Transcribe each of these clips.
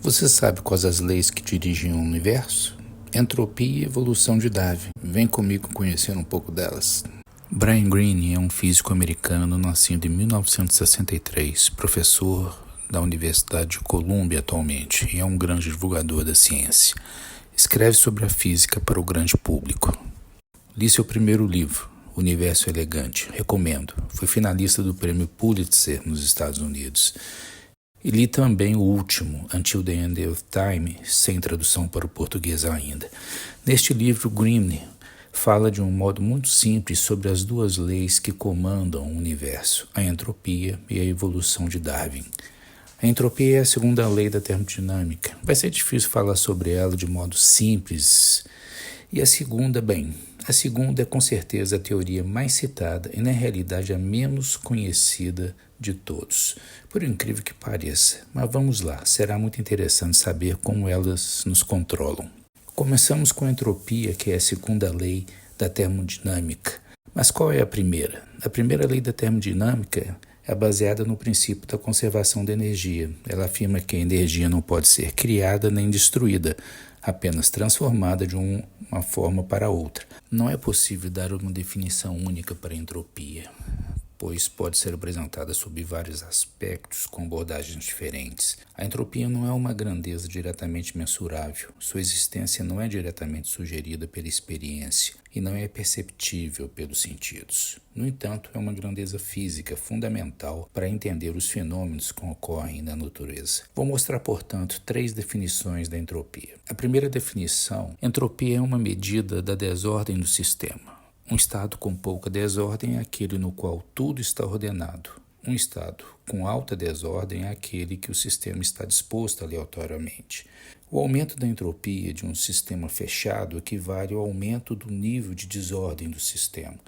Você sabe quais as leis que dirigem o universo? Entropia e evolução de Darwin. Vem comigo conhecer um pouco delas. Brian Greene é um físico americano nascido em 1963, professor da Universidade de Colômbia atualmente e é um grande divulgador da ciência. Escreve sobre a física para o grande público. Li seu primeiro livro, Universo Elegante. Recomendo. Foi finalista do Prêmio Pulitzer nos Estados Unidos. E li também o último, Until the End of Time, sem tradução para o português ainda. Neste livro, Greene fala de um modo muito simples sobre as duas leis que comandam o universo, a entropia e a evolução de Darwin. A entropia é a segunda lei da termodinâmica. Vai ser difícil falar sobre ela de modo simples. E a segunda é com certeza a teoria mais citada e na realidade a menos conhecida de todos. Por incrível que pareça, mas vamos lá, será muito interessante saber como elas nos controlam. Começamos com a entropia, que é a segunda lei da termodinâmica. Mas qual é a primeira? A primeira lei da termodinâmica é baseada no princípio da conservação da energia. Ela afirma que a energia não pode ser criada nem destruída, apenas transformada de uma forma para outra. Não é possível dar uma definição única para a entropia, pois pode ser apresentada sob vários aspectos com abordagens diferentes. A entropia não é uma grandeza diretamente mensurável, sua existência não é diretamente sugerida pela experiência e não é perceptível pelos sentidos. No entanto, é uma grandeza física fundamental para entender os fenômenos que ocorrem na natureza. Vou mostrar, portanto, 3 definições da entropia. A primeira definição: entropia é uma medida da desordem do sistema. Um estado com pouca desordem é aquele no qual tudo está ordenado. Um estado com alta desordem é aquele que o sistema está disposto aleatoriamente. O aumento da entropia de um sistema fechado equivale ao aumento do nível de desordem do sistema.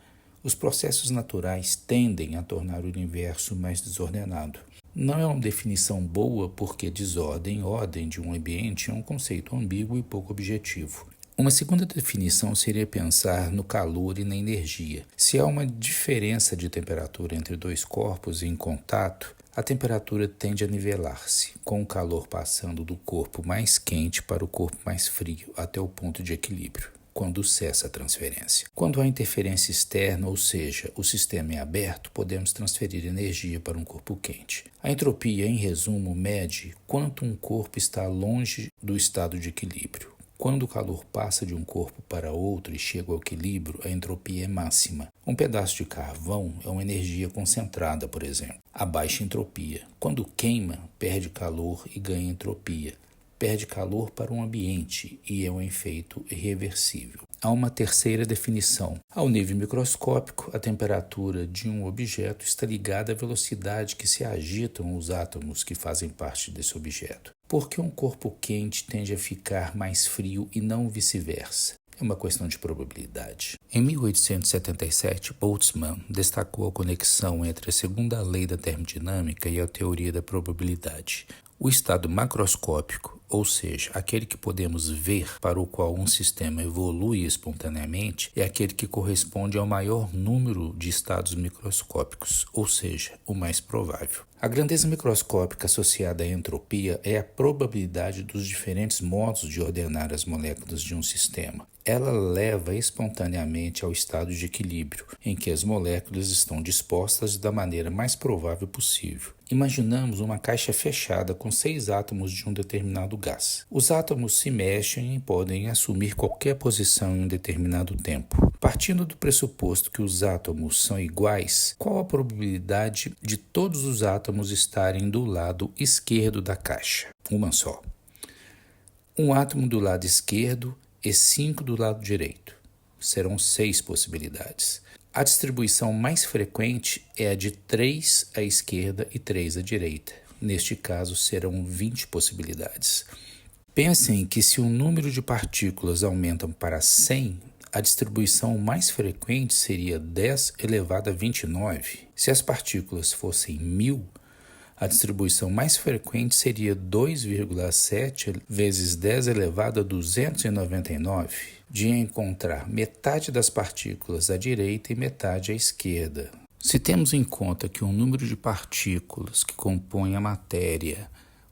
Os processos naturais tendem a tornar o universo mais desordenado. Não é uma definição boa porque desordem e ordem de um ambiente é um conceito ambíguo e pouco objetivo. Uma segunda definição seria pensar no calor e na energia. Se há uma diferença de temperatura entre dois corpos em contato, a temperatura tende a nivelar-se, com o calor passando do corpo mais quente para o corpo mais frio, até o ponto de equilíbrio, quando cessa a transferência. Quando há interferência externa, ou seja, o sistema é aberto, podemos transferir energia para um corpo quente. A entropia, em resumo, mede quanto um corpo está longe do estado de equilíbrio. Quando o calor passa de um corpo para outro e chega ao equilíbrio, a entropia é máxima. Um pedaço de carvão é uma energia concentrada, por exemplo. A baixa entropia. Quando queima, perde calor e ganha entropia. Perde calor para um ambiente e é um efeito irreversível. Há uma terceira definição. Ao nível microscópico, a temperatura de um objeto está ligada à velocidade que se agitam os átomos que fazem parte desse objeto. Por que um corpo quente tende a ficar mais frio e não vice-versa? É uma questão de probabilidade. Em 1877, Boltzmann destacou a conexão entre a segunda lei da termodinâmica e a teoria da probabilidade. O estado macroscópico, ou seja, aquele que podemos ver para o qual um sistema evolui espontaneamente, é aquele que corresponde ao maior número de estados microscópicos, ou seja, o mais provável. A grandeza microscópica associada à entropia é a probabilidade dos diferentes modos de ordenar as moléculas de um sistema. Ela leva espontaneamente ao estado de equilíbrio, em que as moléculas estão dispostas da maneira mais provável possível. Imaginamos uma caixa fechada com 6 átomos de um determinado gás. Os átomos se mexem e podem assumir qualquer posição em um determinado tempo. Partindo do pressuposto que os átomos são iguais, qual a probabilidade de todos os átomos estarem do lado esquerdo da caixa? Uma só. Um átomo do lado esquerdo e 5 do lado direito. Serão 6 possibilidades. A distribuição mais frequente é a de 3 à esquerda e 3 à direita. Neste caso, serão 20 possibilidades. Pensem que se o número de partículas aumenta para 100, a distribuição mais frequente seria 10 elevado a 29. Se as partículas fossem 1000, a distribuição mais frequente seria 2,7 vezes 10 elevado a 299, de encontrar metade das partículas à direita e metade à esquerda. Se temos em conta que o número de partículas que compõem a matéria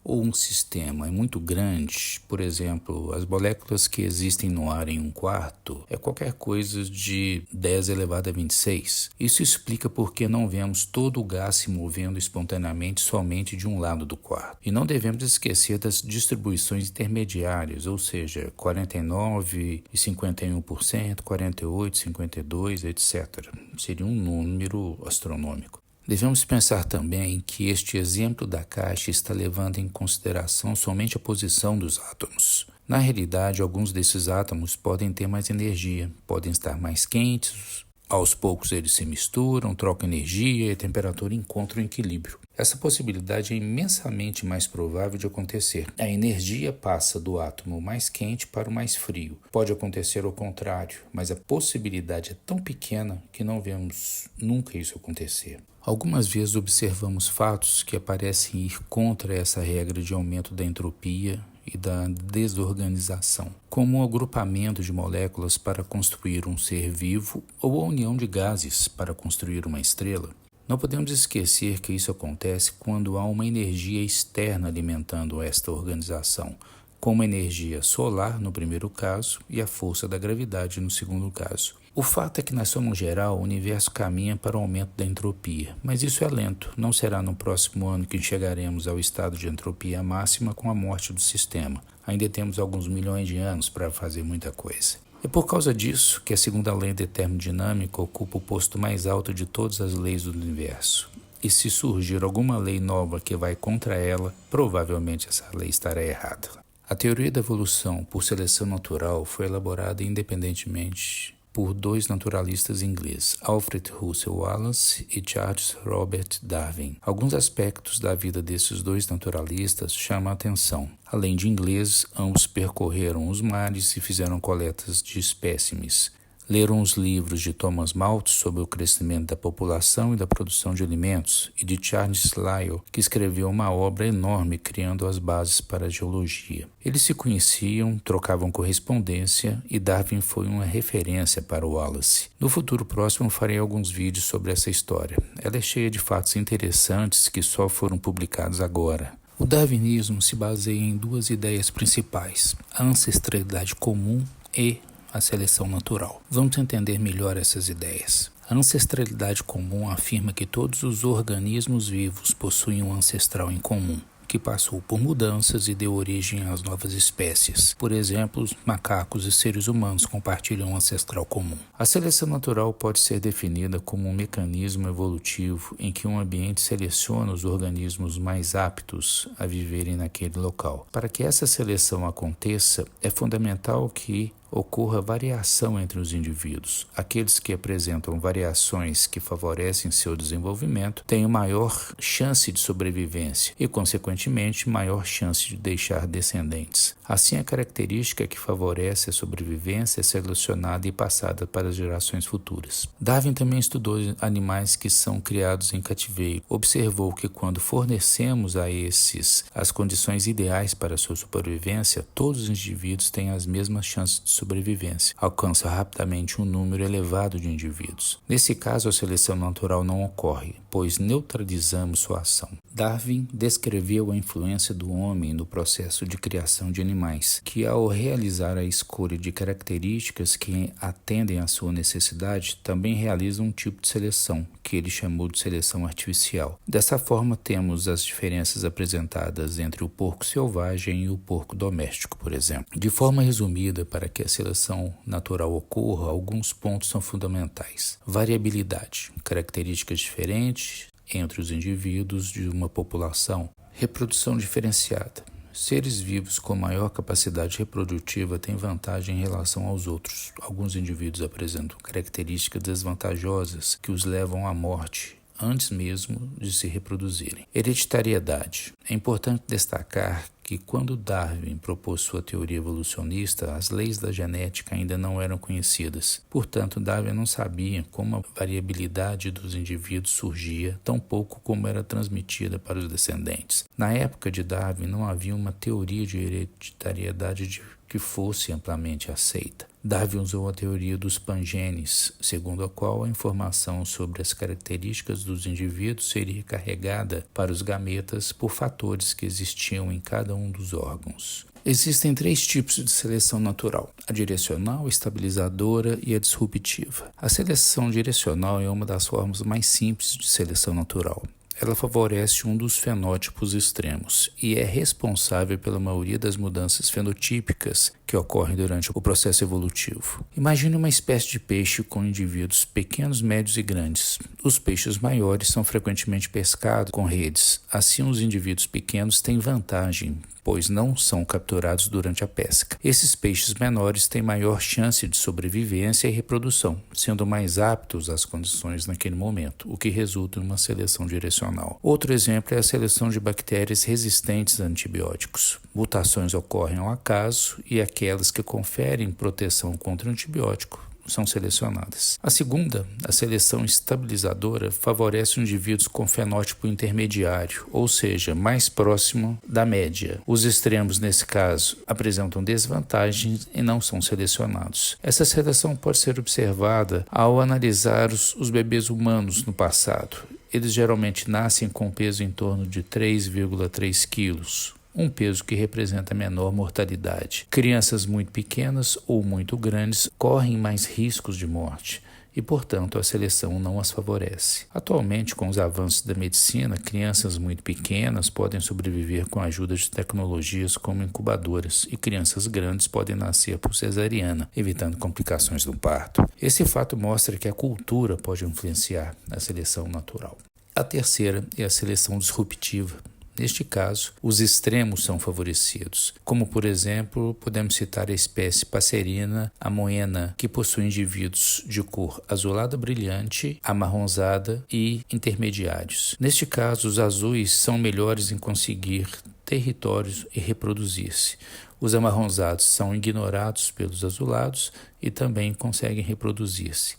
ou um sistema é muito grande, por exemplo, as moléculas que existem no ar em 1/4 é qualquer coisa de 10 elevado a 26. Isso explica por que não vemos todo o gás se movendo espontaneamente somente de um lado do quarto. E não devemos esquecer das distribuições intermediárias, ou seja, 49 e 51%, 48, 52, etc. Seria um número astronômico. Devemos pensar também que este exemplo da caixa está levando em consideração somente a posição dos átomos. Na realidade, alguns desses átomos podem ter mais energia, podem estar mais quentes, aos poucos eles se misturam, trocam energia e a temperatura encontram equilíbrio. Essa possibilidade é imensamente mais provável de acontecer. A energia passa do átomo mais quente para o mais frio. Pode acontecer ao contrário, mas a possibilidade é tão pequena que não vemos nunca isso acontecer. Algumas vezes observamos fatos que parecem ir contra essa regra de aumento da entropia e da desorganização, como o agrupamento de moléculas para construir um ser vivo ou a união de gases para construir uma estrela. Não podemos esquecer que isso acontece quando há uma energia externa alimentando esta organização, como a energia solar no primeiro caso e a força da gravidade no segundo caso. O fato é que, na soma geral, o universo caminha para o aumento da entropia, mas isso é lento. Não será no próximo ano que chegaremos ao estado de entropia máxima com a morte do sistema. Ainda temos alguns milhões de anos para fazer muita coisa. É por causa disso que a segunda lei da termodinâmica ocupa o posto mais alto de todas as leis do universo. E se surgir alguma lei nova que vai contra ela, provavelmente essa lei estará errada. A teoria da evolução por seleção natural foi elaborada independentemente por dois naturalistas ingleses, Alfred Russel Wallace e Charles Robert Darwin. Alguns aspectos da vida desses dois naturalistas chamam a atenção. Além de ingleses, ambos percorreram os mares e fizeram coletas de espécimes. Leram os livros de Thomas Malthus sobre o crescimento da população e da produção de alimentos e de Charles Lyell, que escreveu uma obra enorme criando as bases para a geologia. Eles se conheciam, trocavam correspondência e Darwin foi uma referência para Wallace. No futuro próximo farei alguns vídeos sobre essa história. Ela é cheia de fatos interessantes que só foram publicados agora. O darwinismo se baseia em duas ideias principais: a ancestralidade comum e a seleção natural. Vamos entender melhor essas ideias. A ancestralidade comum afirma que todos os organismos vivos possuem um ancestral em comum, que passou por mudanças e deu origem às novas espécies. Por exemplo, os macacos e seres humanos compartilham um ancestral comum. A seleção natural pode ser definida como um mecanismo evolutivo em que um ambiente seleciona os organismos mais aptos a viverem naquele local. Para que essa seleção aconteça, é fundamental que ocorra variação entre os indivíduos. Aqueles que apresentam variações que favorecem seu desenvolvimento têm maior chance de sobrevivência e, consequentemente, maior chance de deixar descendentes. Assim, a característica que favorece a sobrevivência é selecionada e passada para as gerações futuras. Darwin também estudou animais que são criados em cativeiro. Observou que quando fornecemos a esses as condições ideais para sua sobrevivência, todos os indivíduos têm as mesmas chances de sobrevivência, alcança rapidamente um número elevado de indivíduos. Nesse caso, a seleção natural não ocorre, pois neutralizamos sua ação. Darwin descreveu a influência do homem no processo de criação de animais, que ao realizar a escolha de características que atendem à sua necessidade, também realiza um tipo de seleção, que ele chamou de seleção artificial. Dessa forma, temos as diferenças apresentadas entre o porco selvagem e o porco doméstico, por exemplo. De forma resumida, para que a seleção natural ocorra, alguns pontos são fundamentais. Variabilidade, características diferentes entre os indivíduos de uma população. Reprodução diferenciada. Seres vivos com maior capacidade reprodutiva têm vantagem em relação aos outros. Alguns indivíduos apresentam características desvantajosas que os levam à morte antes mesmo de se reproduzirem. Hereditariedade. É importante destacar que quando Darwin propôs sua teoria evolucionista, as leis da genética ainda não eram conhecidas. Portanto, Darwin não sabia como a variabilidade dos indivíduos surgia, tampouco como era transmitida para os descendentes. Na época de Darwin, não havia uma teoria de hereditariedade que fosse amplamente aceita. Darwin usou a teoria dos pangenes, segundo a qual a informação sobre as características dos indivíduos seria carregada para os gametas por fatores que existiam em cada um dos órgãos. Existem 3 tipos de seleção natural: a direcional, a estabilizadora e a disruptiva. A seleção direcional é uma das formas mais simples de seleção natural. Ela favorece um dos fenótipos extremos e é responsável pela maioria das mudanças fenotípicas que ocorrem durante o processo evolutivo. Imagine uma espécie de peixe com indivíduos pequenos, médios e grandes. Os peixes maiores são frequentemente pescados com redes. Assim, os indivíduos pequenos têm vantagem, pois não são capturados durante a pesca. Esses peixes menores têm maior chance de sobrevivência e reprodução, sendo mais aptos às condições naquele momento, o que resulta em uma seleção direcional. Outro exemplo é a seleção de bactérias resistentes a antibióticos. Mutações ocorrem ao acaso e aquelas que conferem proteção contra o antibiótico são selecionadas. A segunda, a seleção estabilizadora, favorece indivíduos com fenótipo intermediário, ou seja, mais próximo da média. Os extremos, nesse caso, apresentam desvantagens e não são selecionados. Essa seleção pode ser observada ao analisar os bebês humanos no passado. Eles geralmente nascem com peso em torno de 3,3 quilos. Um peso que representa menor mortalidade. Crianças muito pequenas ou muito grandes correm mais riscos de morte e, portanto, a seleção não as favorece. Atualmente, com os avanços da medicina, crianças muito pequenas podem sobreviver com a ajuda de tecnologias como incubadoras e crianças grandes podem nascer por cesariana, evitando complicações do parto. Esse fato mostra que a cultura pode influenciar a seleção natural. A terceira é a seleção disruptiva. Neste caso, os extremos são favorecidos, como, por exemplo, podemos citar a espécie Passerina amoena, que possui indivíduos de cor azulada brilhante, amarronzada e intermediários. Neste caso, os azuis são melhores em conseguir territórios e reproduzir-se. Os amarronzados são ignorados pelos azulados e também conseguem reproduzir-se.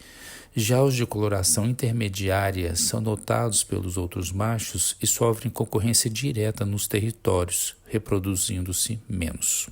Já os de coloração intermediária são notados pelos outros machos e sofrem concorrência direta nos territórios, reproduzindo-se menos.